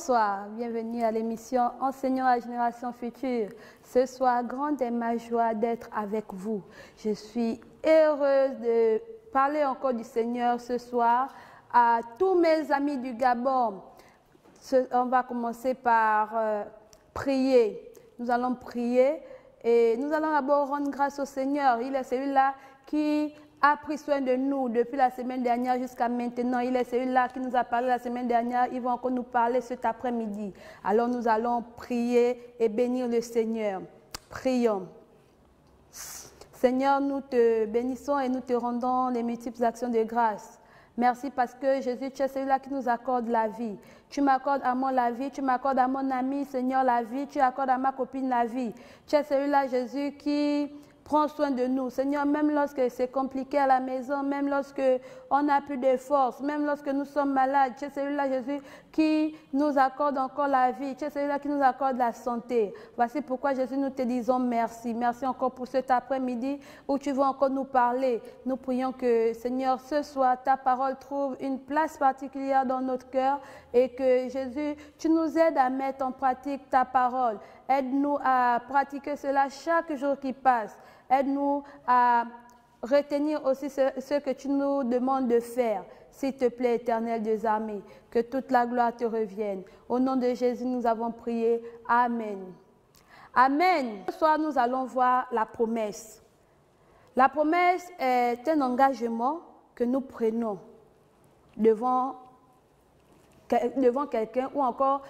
Bonsoir, bienvenue à l'émission Enseignant la génération future. Ce soir, grande est ma joie d'être avec vous. Je suis heureuse de parler encore du Seigneur ce soir à tous mes amis du Gabon. On va commencer par prier. Nous allons prier et nous allons d'abord rendre grâce au Seigneur. Il est celui-là qui a pris soin de nous depuis la semaine dernière jusqu'à maintenant. Il est celui-là qui nous a parlé la semaine dernière. Il va encore nous parler cet après-midi. Alors nous allons prier et bénir le Seigneur. Prions. Seigneur, nous te bénissons et nous te rendons les multiples actions de grâce. Merci parce que Jésus, tu es celui-là qui nous accorde la vie. Tu m'accordes à moi la vie, tu m'accordes à mon ami, Seigneur, la vie, tu accordes à ma copine la vie. Tu es celui-là, Jésus, qui prends soin de nous. Seigneur, même lorsque c'est compliqué à la maison, même lorsque on n'a plus de force, même lorsque nous sommes malades, tu es celui-là, Jésus, qui nous accorde encore la vie. Tu es celui-là qui nous accorde la santé. Voici pourquoi, Jésus, nous te disons merci. Merci encore pour cet après-midi où tu vas encore nous parler. Nous prions que, Seigneur, ce soir, ta parole trouve une place particulière dans notre cœur et que, Jésus, tu nous aides à mettre en pratique ta parole. Aide-nous à pratiquer cela chaque jour qui passe. Aide-nous à retenir aussi ce que tu nous demandes de faire. S'il te plaît, Éternel des armées, que toute la gloire te revienne. Au nom de Jésus, nous avons prié. Amen. Amen. Ce soir, nous allons voir la promesse. La promesse est un engagement que nous prenons devant quelqu'un ou encore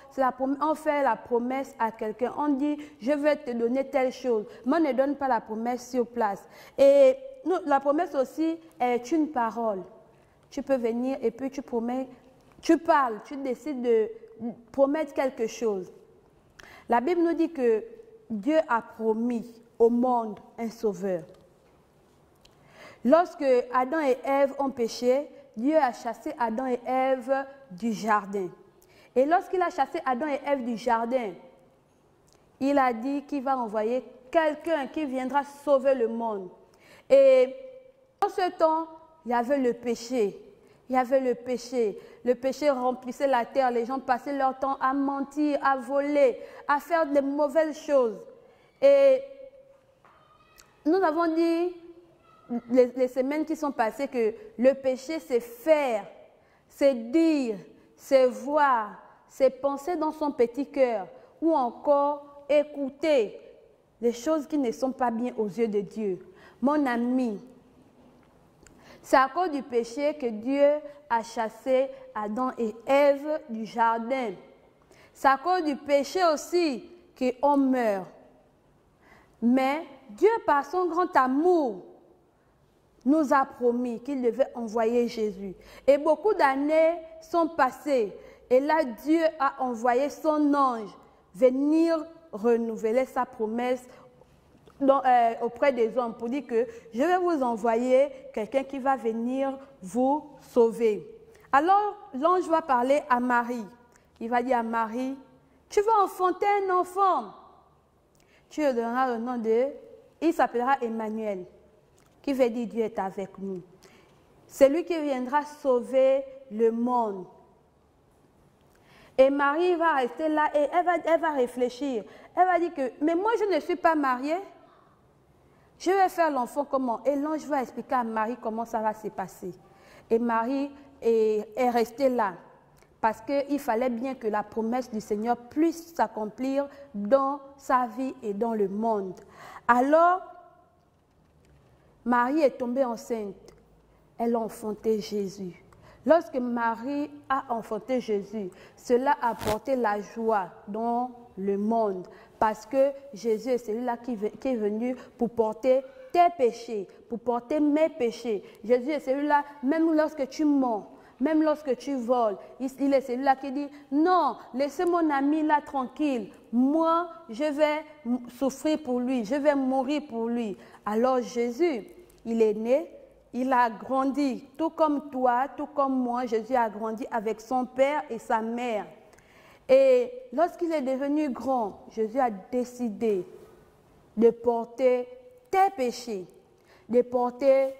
on fait la promesse à quelqu'un. On dit, je vais te donner telle chose, mais on ne donne pas la promesse sur place. Et la promesse aussi est une parole. Tu peux venir et puis tu promets, tu parles, tu décides de promettre quelque chose. La Bible nous dit que Dieu a promis au monde un sauveur. Lorsque Adam et Ève ont péché, Dieu a chassé Adam et Ève du jardin. Et lorsqu'il a chassé Adam et Ève du jardin, il a dit qu'il va envoyer quelqu'un qui viendra sauver le monde. Et dans ce temps, il y avait le péché. Il y avait le péché. Le péché remplissait la terre. Les gens passaient leur temps à mentir, à voler, à faire de mauvaises choses. Et nous avons dit les semaines qui sont passées que le péché, c'est faire, c'est dire, c'est voir, c'est penser dans son petit cœur ou encore écouter les choses qui ne sont pas bien aux yeux de Dieu. Mon ami, c'est à cause du péché que Dieu a chassé Adam et Ève du jardin. C'est à cause du péché aussi qu'on meurt. Mais Dieu, par son grand amour, nous a promis qu'il devait envoyer Jésus. Et beaucoup d'années sont passées. Et là, Dieu a envoyé son ange venir renouveler sa promesse auprès des hommes pour dire que je vais vous envoyer quelqu'un qui va venir vous sauver. Alors, l'ange va parler à Marie. Il va dire à Marie, tu vas enfanter un enfant. Tu lui donneras le nom il s'appellera Emmanuel, qui veut dire Dieu est avec nous. C'est lui qui viendra sauver le monde. Et Marie va rester là et elle va réfléchir. Elle va dire que, mais moi je ne suis pas mariée. Je vais faire l'enfant comment? Et l'ange va expliquer à Marie comment ça va se passer. Et Marie est restée là. Parce qu'il fallait bien que la promesse du Seigneur puisse s'accomplir dans sa vie et dans le monde. Alors, Marie est tombée enceinte. Elle a enfanté Jésus. Lorsque Marie a enfanté Jésus, cela a apporté la joie dans le monde. Parce que Jésus est celui-là qui est venu pour porter tes péchés, pour porter mes péchés. Jésus est celui-là, même lorsque tu mens, même lorsque tu voles, il est celui-là qui dit, non, laissez mon ami là tranquille. Moi, je vais souffrir pour lui, je vais mourir pour lui. Alors Jésus, il est né, il a grandi, tout comme toi, tout comme moi, Jésus a grandi avec son père et sa mère. Et lorsqu'il est devenu grand, Jésus a décidé de porter tes péchés, de porter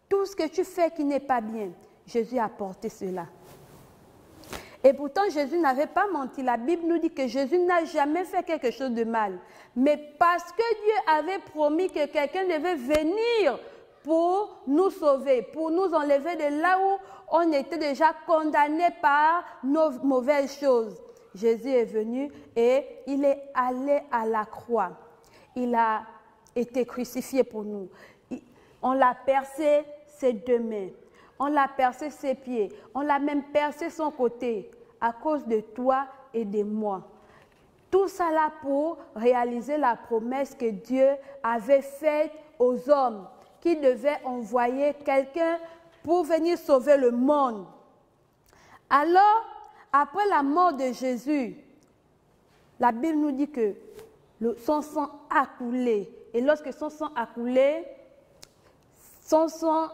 tout ce que tu fais qui n'est pas bien. Jésus a porté cela. Et pourtant, Jésus n'avait pas menti. La Bible nous dit que Jésus n'a jamais fait quelque chose de mal. Mais parce que Dieu avait promis que quelqu'un devait venir pour nous sauver, pour nous enlever de là où on était déjà condamné par nos mauvaises choses. Jésus est venu et il est allé à la croix. Il a été crucifié pour nous. On l'a percé ses 2 mains. On l'a percé ses pieds. On l'a même percé son côté à cause de toi et de moi. Tout ça là pour réaliser la promesse que Dieu avait faite aux hommes, qu'il devait envoyer quelqu'un pour venir sauver le monde. Alors, après la mort de Jésus, la Bible nous dit que son sang a coulé. Et lorsque son sang a coulé, son sang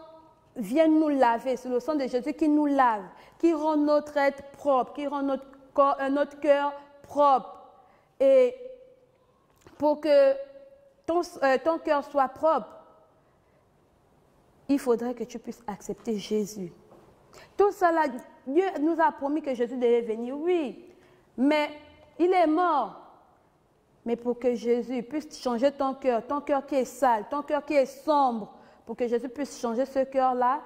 vient nous laver. C'est le sang de Jésus qui nous lave, qui rend notre être propre, qui rend notre cœur propre. Et pour que ton cœur soit propre, il faudrait que tu puisses accepter Jésus. Tout ça là, Dieu nous a promis que Jésus devait venir, oui, mais il est mort. Mais pour que Jésus puisse changer ton cœur qui est sale, ton cœur qui est sombre, pour que Jésus puisse changer ce cœur-là,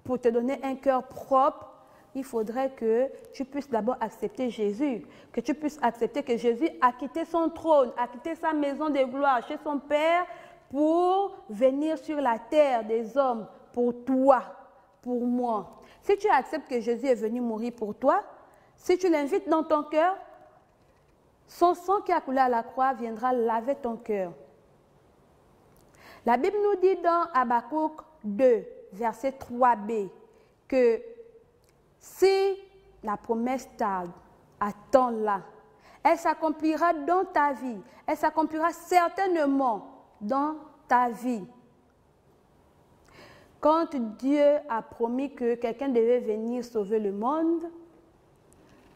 pour te donner un cœur propre, il faudrait que tu puisses d'abord accepter Jésus, que tu puisses accepter que Jésus a quitté son trône, a quitté sa maison de gloire chez son Père pour venir sur la terre des hommes, pour toi, pour moi. Si tu acceptes que Jésus est venu mourir pour toi, si tu l'invites dans ton cœur, son sang qui a coulé à la croix viendra laver ton cœur. La Bible nous dit dans Habakkuk 2, verset 3b, que si la promesse tarde, attends-la. Elle s'accomplira dans ta vie. Elle s'accomplira certainement dans ta vie. Quand Dieu a promis que quelqu'un devait venir sauver le monde,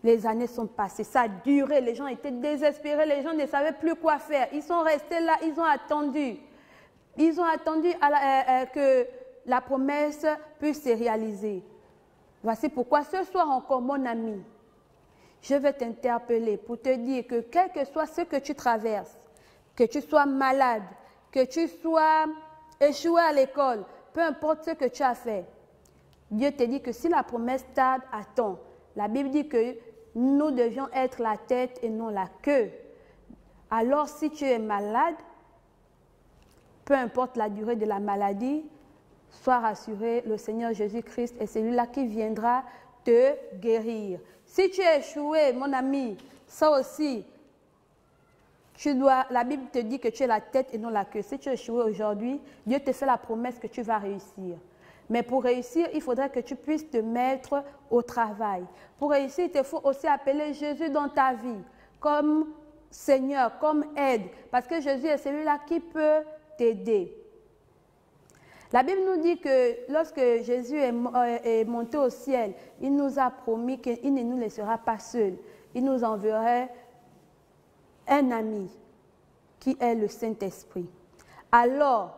les années sont passées, ça a duré, les gens étaient désespérés, les gens ne savaient plus quoi faire. Ils sont restés là, ils ont attendu. Ils ont attendu que la promesse puisse se réaliser. Voici pourquoi ce soir encore, mon ami, je vais t'interpeller pour te dire que quel que soit ce que tu traverses, que tu sois malade, que tu sois échoué à l'école, peu importe ce que tu as fait, Dieu te dit que si la promesse tarde, attends. La Bible dit que nous devions être la tête et non la queue. Alors si tu es malade, peu importe la durée de la maladie, sois rassuré, le Seigneur Jésus-Christ est celui-là qui viendra te guérir. Si tu es échoué, mon ami, ça aussi, la Bible te dit que tu es la tête et non la queue. Si tu es échoué aujourd'hui, Dieu te fait la promesse que tu vas réussir. Mais pour réussir, il faudrait que tu puisses te mettre au travail. Pour réussir, il te faut aussi appeler Jésus dans ta vie comme Seigneur, comme aide, parce que Jésus est celui-là qui peut t'aider. La Bible nous dit que lorsque Jésus est monté au ciel, il nous a promis qu'il ne nous laissera pas seuls. Il nous enverrait un ami qui est le Saint-Esprit. Alors,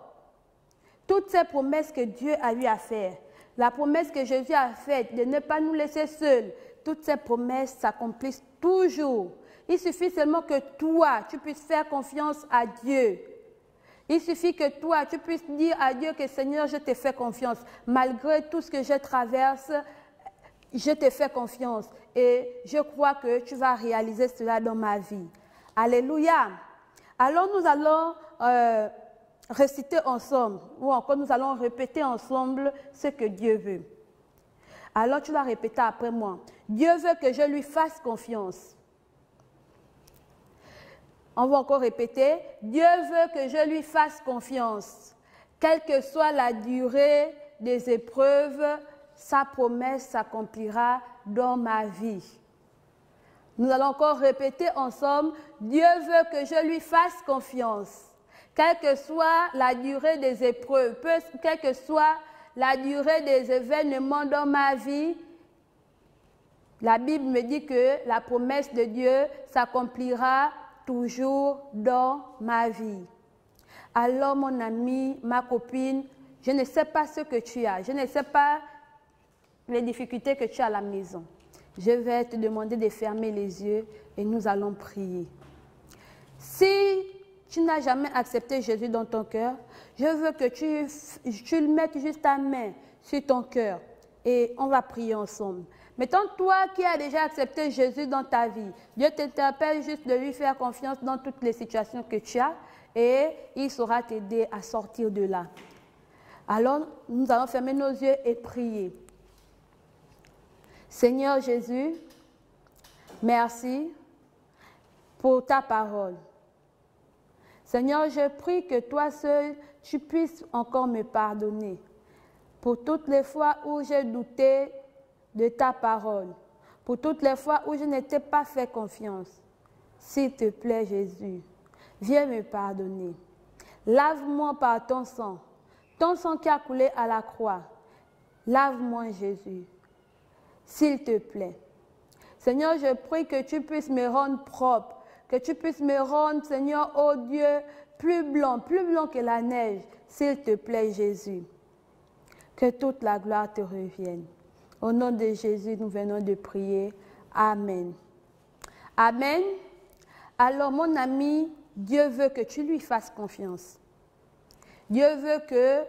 toutes ces promesses que Dieu a eu à faire, la promesse que Jésus a faite de ne pas nous laisser seuls, toutes ces promesses s'accomplissent toujours. Il suffit seulement que toi, tu puisses faire confiance à Dieu. Il suffit que toi, tu puisses dire à Dieu que Seigneur, je te fais confiance. Malgré tout ce que je traverse, je te fais confiance. Et je crois que tu vas réaliser cela dans ma vie. Alléluia. Alors nous allons réciter ensemble, ou encore nous allons répéter ensemble ce que Dieu veut. Alors tu vas répéter après moi. Dieu veut que je lui fasse confiance. On va encore répéter. Dieu veut que je lui fasse confiance. Quelle que soit la durée des épreuves, sa promesse s'accomplira dans ma vie. Nous allons encore répéter ensemble. Dieu veut que je lui fasse confiance. Quelle que soit la durée des épreuves, quelle que soit la durée des événements dans ma vie, la Bible me dit que la promesse de Dieu s'accomplira toujours dans ma vie. Alors mon ami, ma copine, je ne sais pas ce que tu as, je ne sais pas les difficultés que tu as à la maison. Je vais te demander de fermer les yeux et nous allons prier. Si tu n'as jamais accepté Jésus dans ton cœur, je veux que tu mettes juste ta main sur ton cœur et on va prier ensemble. Mettons toi qui as déjà accepté Jésus dans ta vie, Dieu t'interpelle juste de lui faire confiance dans toutes les situations que tu as et il saura t'aider à sortir de là. Alors, nous allons fermer nos yeux et prier. Seigneur Jésus, merci pour ta parole. Seigneur, je prie que toi seul, tu puisses encore me pardonner pour toutes les fois où j'ai douté de ta parole, pour toutes les fois où je ne t'ai pas fait confiance. S'il te plaît, Jésus, viens me pardonner. Lave-moi par ton sang qui a coulé à la croix. Lave-moi, Jésus, s'il te plaît. Seigneur, je prie que tu puisses me rendre propre, que tu puisses me rendre, Seigneur, oh Dieu, plus blanc que la neige, s'il te plaît, Jésus. Que toute la gloire te revienne. Au nom de Jésus, nous venons de prier. Amen. Amen. Alors, mon ami, Dieu veut que tu lui fasses confiance. Dieu veut que,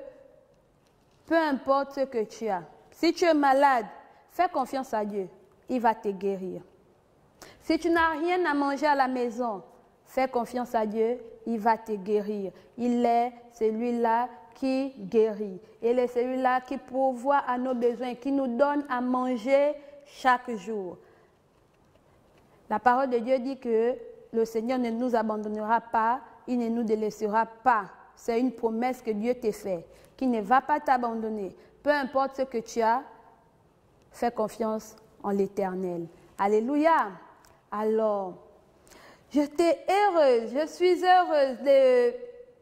peu importe ce que tu as, si tu es malade, fais confiance à Dieu. Il va te guérir. Si tu n'as rien à manger à la maison, fais confiance à Dieu. Il va te guérir. Il est celui-là qui guérit. Il est celui-là qui pourvoit à nos besoins, qui nous donne à manger chaque jour. La parole de Dieu dit que le Seigneur ne nous abandonnera pas, il ne nous délaissera pas. C'est une promesse que Dieu t'a faite, qu'il ne va pas t'abandonner. Peu importe ce que tu as, fais confiance en l'Éternel. Alléluia. Alors, je suis heureuse de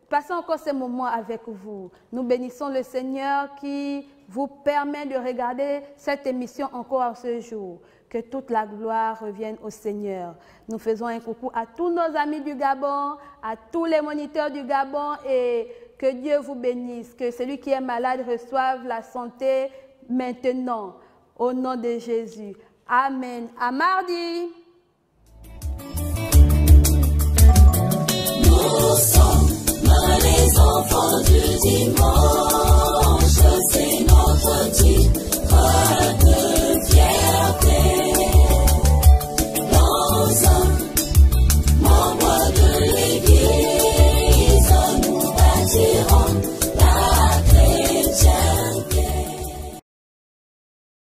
passer encore ce moment avec vous. Nous bénissons le Seigneur qui vous permet de regarder cette émission encore ce jour. Que toute la gloire revienne au Seigneur. Nous faisons un coucou à tous nos amis du Gabon, à tous les moniteurs du Gabon et que Dieu vous bénisse. Que celui qui est malade reçoive la santé maintenant. Au nom de Jésus. Amen. À mardi.